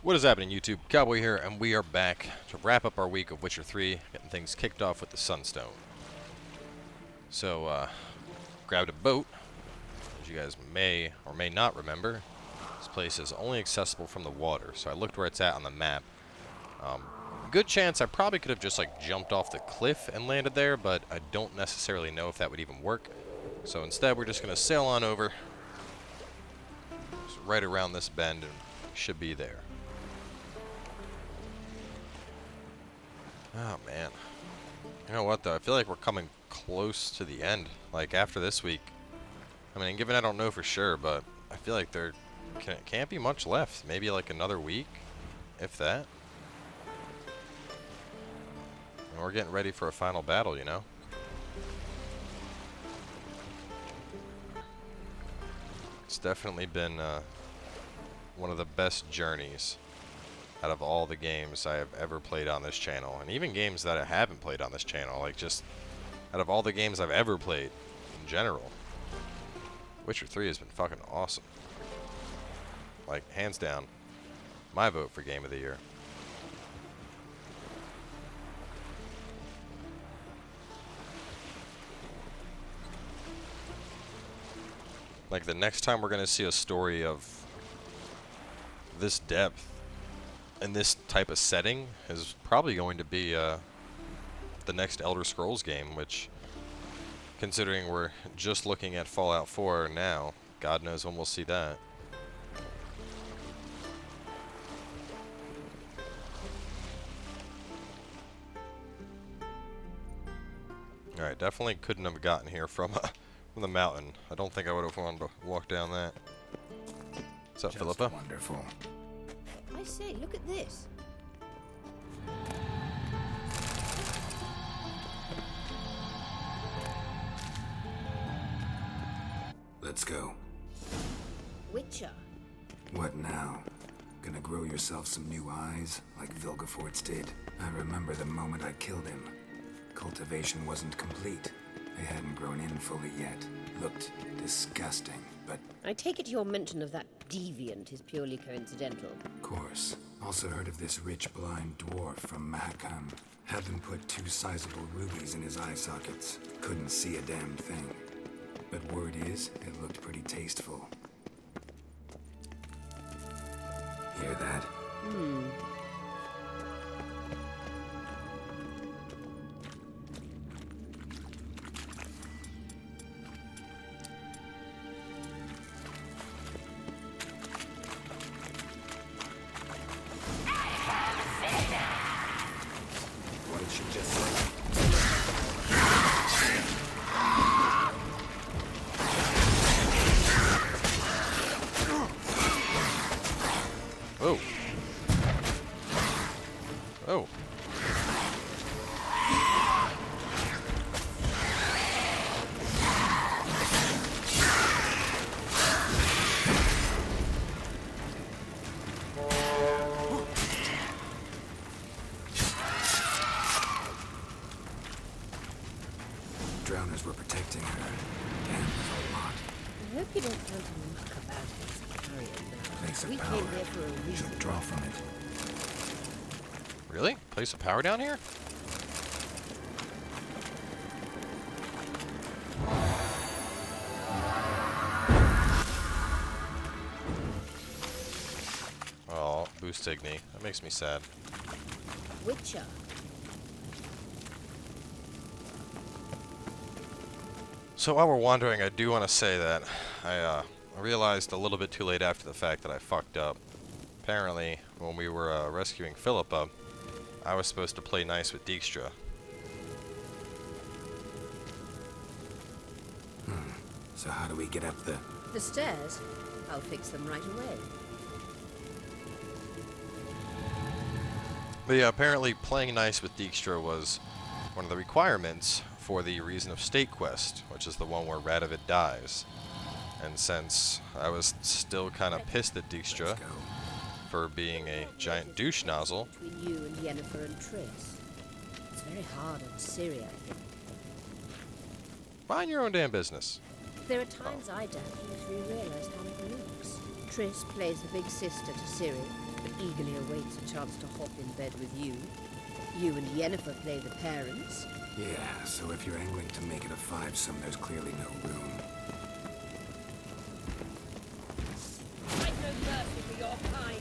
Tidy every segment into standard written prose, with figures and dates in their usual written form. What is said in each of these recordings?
What is happening, YouTube? Cowboy here, and we are back to wrap up our week of Witcher 3, getting things kicked off with the Sunstone. So, grabbed a boat. As you guys may or may not remember, this place is only accessible from the water, so I looked where it's at on the map. Good chance I probably could have just, like, jumped off the cliff and landed there, but I don't necessarily know if that would even work. So instead, we're just going to sail on over, just right around this bend, and should be there. Oh, man. You know what, though? I feel like we're coming close to the end. Like, after this week. I mean, given I don't know for sure, but I feel like there can't be much left. Maybe, like, another week, if that. And we're getting ready for a final battle, you know? It's definitely been one of the best journeys out of all the games I have ever played on this channel, and even games that I haven't played on this channel, like just out of all the games I've ever played in general. Witcher 3 has been fucking awesome. Like, hands down, my vote for Game of the Year. Like, the next time we're gonna see a story of this depth and this type of setting is probably going to be the next Elder Scrolls game, which, considering we're just looking at Fallout 4 now, God knows when we'll see that. Alright, definitely couldn't have gotten here from the mountain. I don't think I would have wanted to walk down that. What's up, Philippa? Wonderful. I say, look at this. Let's go. Witcher. What now? Gonna grow yourself some new eyes, like Vilgefortz did? I remember the moment I killed him. Cultivation wasn't complete. They hadn't grown in fully yet. Looked disgusting, but... I take it your mention of that deviant is purely coincidental. Of course. Also heard of this rich blind dwarf from Mahakam. Had them put 2 sizable rubies in his eye sockets. Couldn't see a damn thing. But word is, it looked pretty tasteful. Hear that? What it should just say. Oh. Oh. Drowners were protecting her. Damn, there's a lot. I hope you don't want to muck about his carrion now. Place of We power. came here for a reason. Should draw from it. Really? Place of power down here? Oh, boost Igni. That makes me sad. Witcher. So while we're wandering, I do want to say that I realized a little bit too late after the fact that I fucked up. Apparently, when we were rescuing Philippa, I was supposed to play nice with Dijkstra. So how do we get up the... The stairs? I'll fix them right away. But yeah, apparently playing nice with Dijkstra was one of the requirements for the Reason of State quest, which is the one where Radovid dies. And since I was still kind of pissed at Dijkstra Let's go. for being a giant douche nozzle, Between you and Yennefer and Triss. It's very hard on Ciri, I think. mind your own damn business. There are times I doubt if we realize how it looks. Triss plays the big sister to Ciri, but eagerly awaits a chance to hop in bed with you. You and Yennefer play the parents. Yeah, so if you're angling to make it a five-some, there's clearly no room. Fight no mercy for your kind.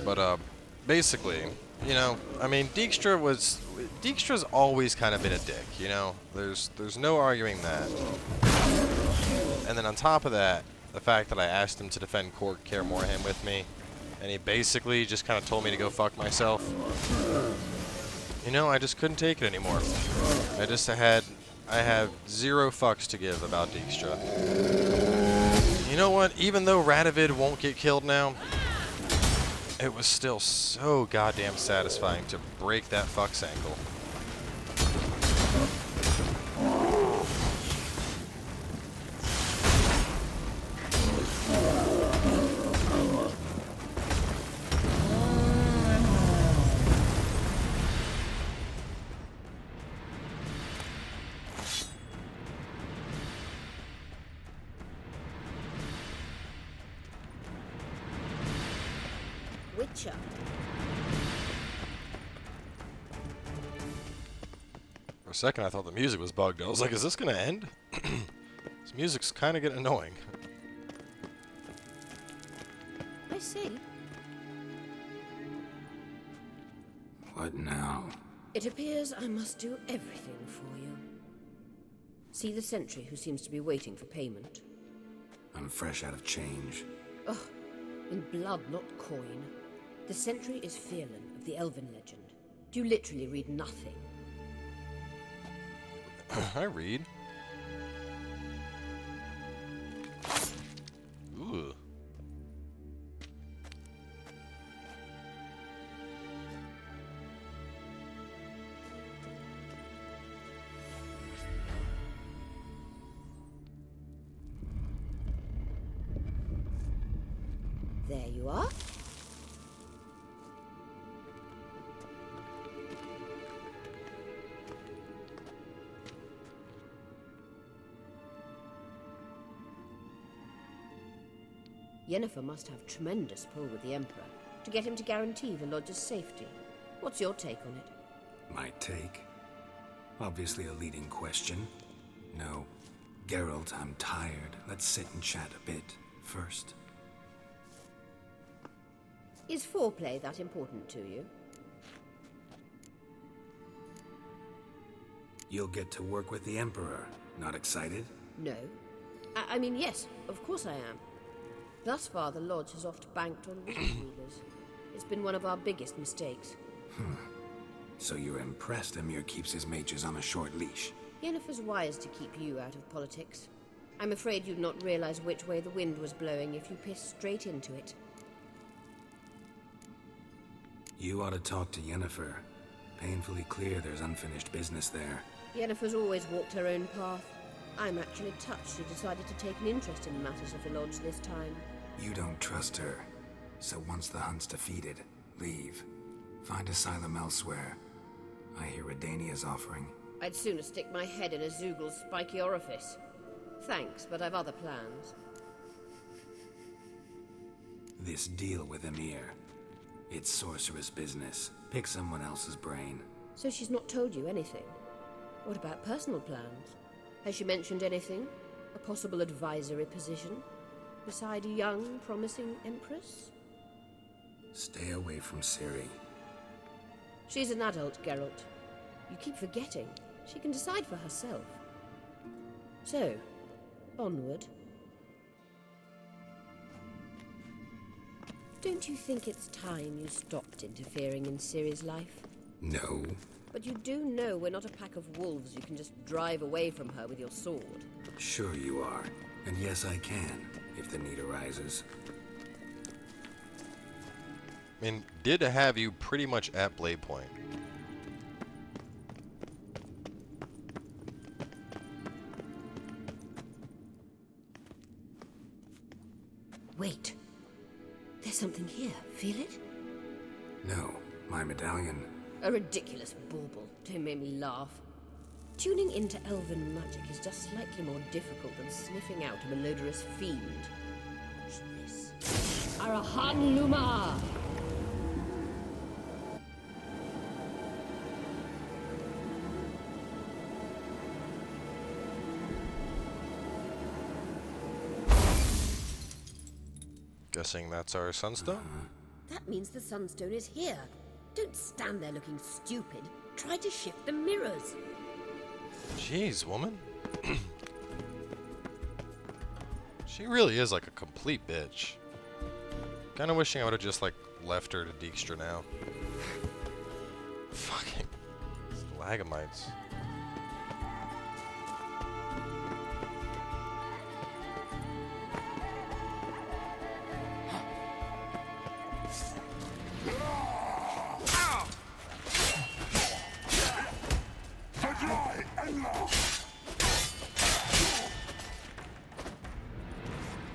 But, basically, you know, I mean, Dijkstra's always kind of been a dick, you know? There's no arguing that. And then on top of that, the fact that I asked him to defend Kaer Morhen with me, and he basically just kind of told me to go fuck myself. You know, I just couldn't take it anymore. I have zero fucks to give about Dijkstra. You know what? Even though Radovid won't get killed now, it was still so goddamn satisfying to break that fuck's ankle. Witcher. For a second, I thought the music was bugged. I was like, is this gonna end? This music's kind of getting annoying. I see. What now? It appears I must do everything for you. See the sentry who seems to be waiting for payment. I'm fresh out of change. Ugh, in blood, not coin. The sentry is Fearlan of the elven legend. Do you literally read nothing? I read. Ooh. There you are. Yennefer must have tremendous pull with the Emperor to get him to guarantee the Lodge's safety. What's your take on it? My take? Obviously a leading question. No. Geralt, I'm tired. Let's sit and chat a bit first. Is foreplay that important to you? You'll get to work with the Emperor. Not excited? No. I mean, yes, of course I am. Thus far, the Lodge has oft banked on wizard rulers. It's been one of our biggest mistakes. So you're impressed Emir keeps his mages on a short leash? Yennefer's wise to keep you out of politics. I'm afraid you'd not realize which way the wind was blowing if you pissed straight into it. You ought to talk to Yennefer. Painfully clear there's unfinished business there. Yennefer's always walked her own path. I'm actually touched she decided to take an interest in the matters of the Lodge this time. You don't trust her. So once the hunt's defeated, leave. Find asylum elsewhere. I hear Redania's offering. I'd sooner stick my head in a Zoogl's spiky orifice. Thanks, but I've other plans. This deal with Emir. It's sorceress business. Pick someone else's brain. So she's not told you anything? What about personal plans? Has she mentioned anything? A possible advisory position? Beside a young, promising empress? Stay away from Ciri. She's an adult, Geralt. You keep forgetting. She can decide for herself. So, onward. Don't you think it's time you stopped interfering in Ciri's life? No. But you do know we're not a pack of wolves you can just drive away from her with your sword. Sure you are. And yes, I can, if the need arises. I mean, did have you pretty much at blade point. Wait. There's something here. Feel it? No, my medallion. A ridiculous bauble. Don't make me laugh. Tuning into elven magic is just slightly more difficult than sniffing out a malodorous fiend. Who's this? Arahan Luma! Guessing that's our Sunstone? That means the Sunstone is here. Don't stand there looking stupid. Try to shift the mirrors. Jeez, woman. She really is like a complete bitch. Kinda wishing I would've just like left her to Dijkstra now. Fucking stalagmites.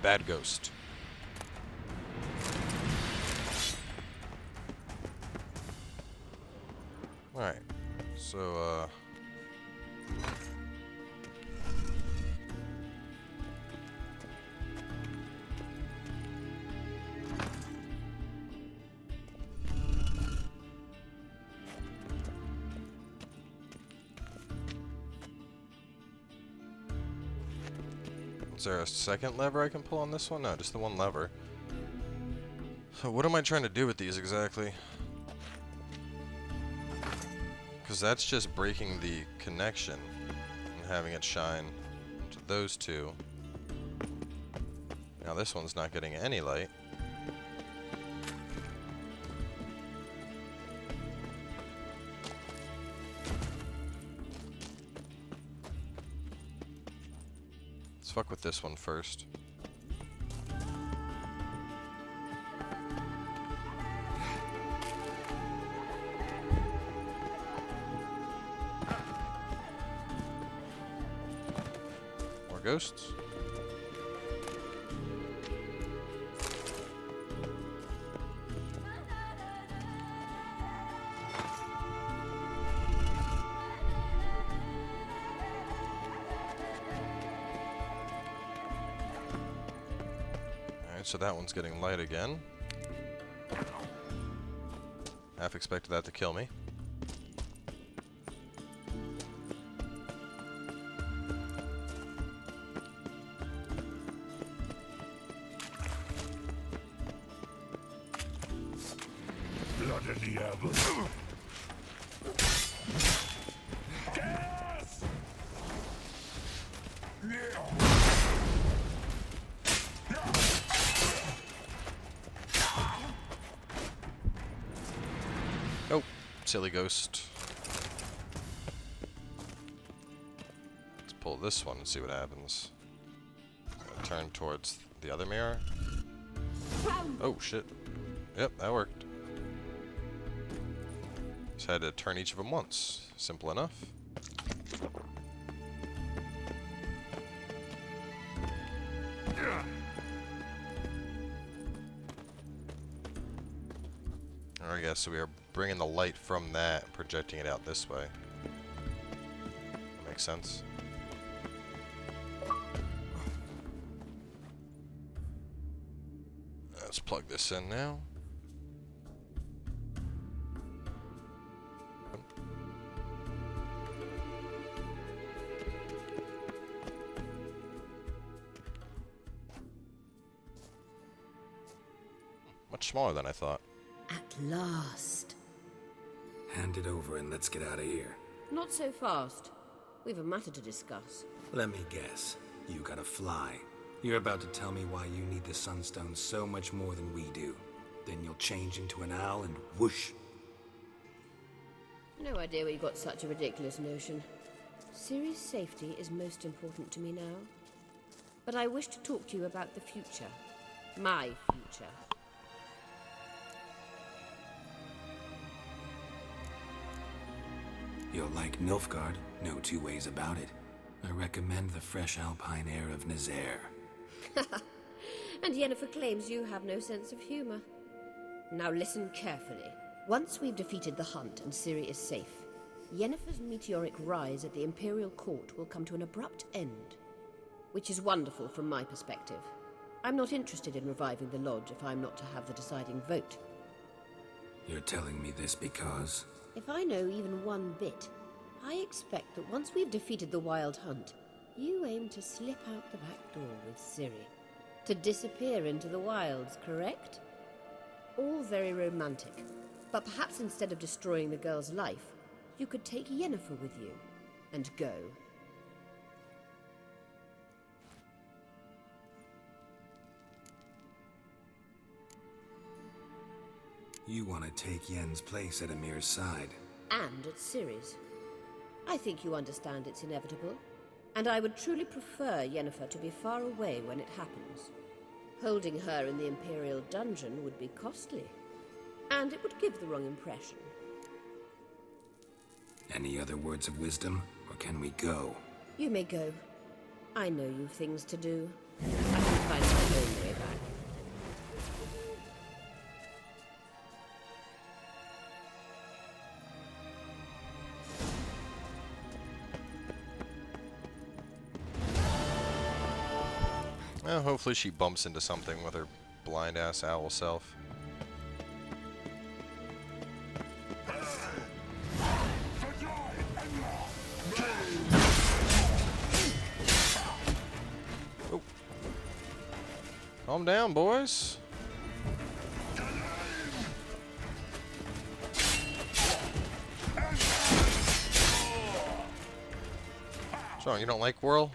Bad ghost. Alright, so, is there a second lever I can pull on this one? No, just the one lever. So what am I trying to do with these exactly? Because that's just breaking the connection and having it shine to those two. Now this one's not getting any light. Let's fuck with this one first. More ghosts. So that one's getting light again. Half expected that to kill me. Blood and diable. Oh, silly ghost. Let's pull this one and see what happens. Turn towards the other mirror. Oh shit. Yep, that worked. Just had to turn each of them once. Simple enough. I guess so we are bringing the light from that and projecting it out this way. That makes sense. Let's plug this in now. Much smaller than I thought. At last. Hand it over and let's get out of here. Not so fast. We've a matter to discuss. Let me guess. You gotta fly. You're about to tell me why you need the Sunstone so much more than we do. Then you'll change into an owl and whoosh. No idea where you got such a ridiculous notion. Ciri's safety is most important to me now. But I wish to talk to you about the future. My future. You'll like Nilfgaard, no two ways about it. I recommend the fresh alpine air of Nazaire. And Yennefer claims you have no sense of humor. Now listen carefully. Once we've defeated the hunt and Ciri is safe, Yennefer's meteoric rise at the Imperial Court will come to an abrupt end. Which is wonderful from my perspective. I'm not interested in reviving the Lodge if I'm not to have the deciding vote. You're telling me this because... If I know even one bit, I expect that once we've defeated the Wild Hunt, you aim to slip out the back door with Ciri. To disappear into the wilds, correct? All very romantic. But perhaps instead of destroying the girl's life, you could take Yennefer with you and go. You want to take Yen's place at Amir's side. And at Ciri's. I think you understand it's inevitable, and I would truly prefer Yennefer to be far away when it happens. Holding her in the Imperial dungeon would be costly, and it would give the wrong impression. Any other words of wisdom, or can we go? You may go. I know you've things to do. I can find my own way back. Well, hopefully she bumps into something with her blind-ass owl self. Oh. Calm down, boys. What's wrong? You don't like Whirl?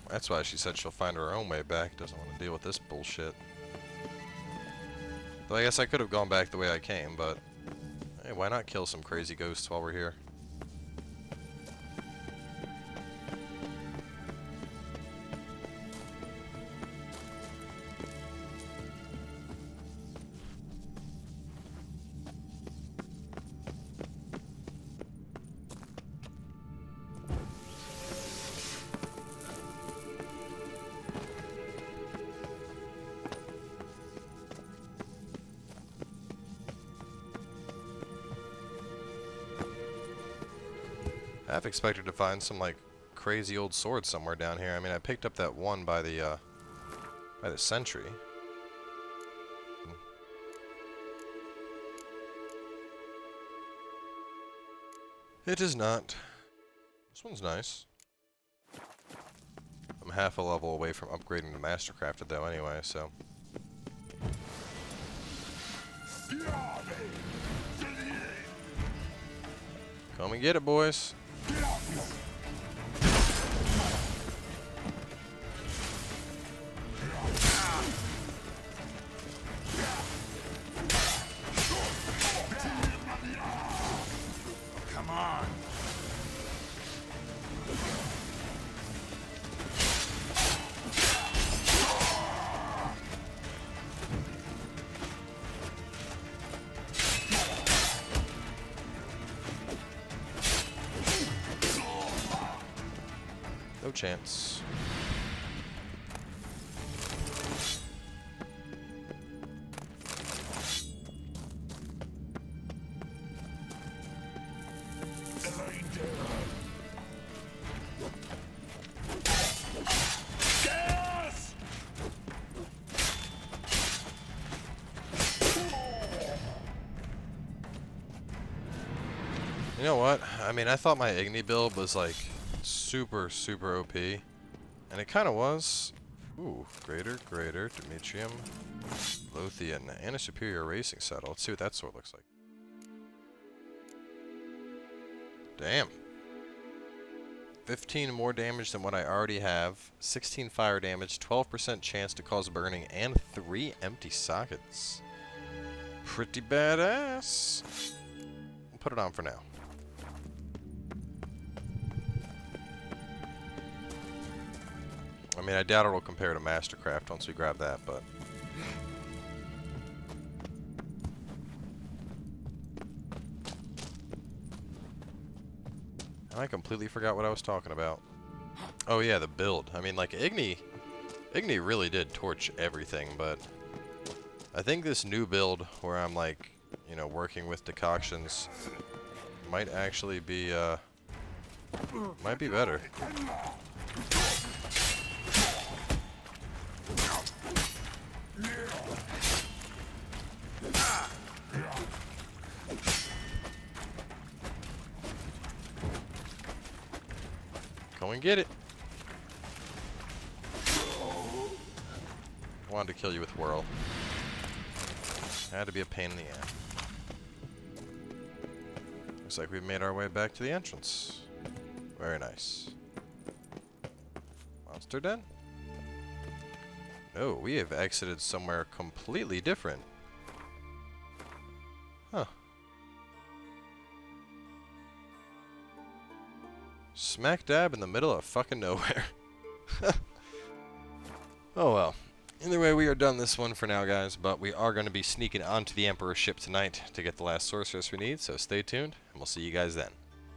That's why she said she'll find her own way back. Doesn't want to deal with this bullshit. Though I guess I could have gone back the way I came, but hey, why not kill some crazy ghosts while we're here? I've expected to find some like crazy old sword somewhere down here. I mean, I picked up that one by the sentry. It is not. This one's nice. I'm half a level away from upgrading to mastercrafted though anyway, so. Come and get it, boys. Come on. No chance. You know what? I mean, I thought my Igni build was like super OP, and it kind of was. Ooh, greater, Demetrium, Lothian, and a superior racing saddle. Let's see what that sword looks like. Damn. 15 more damage than what I already have, 16 fire damage, 12% chance to cause burning, and 3 empty sockets. Pretty badass. We'll put it on for now. I mean, I doubt it'll compare to Mastercraft once we grab that, but... I completely forgot what I was talking about. Oh yeah, the build. I mean, like, Igni Igni really did torch everything, but I think this new build where I'm like, you know, working with decoctions might actually be, might be better. Go and get it. Wanted to kill you with Whirl. Had to be a pain in the ass. Looks like we've made our way back to the entrance. Very nice. Monster den? No, we have exited somewhere completely different. Huh. Smack dab in the middle of fucking nowhere. Oh well. Either way, we are done this one for now, guys, but we are going to be sneaking onto the Emperor's ship tonight to get the last sorceress we need, so stay tuned, and we'll see you guys then.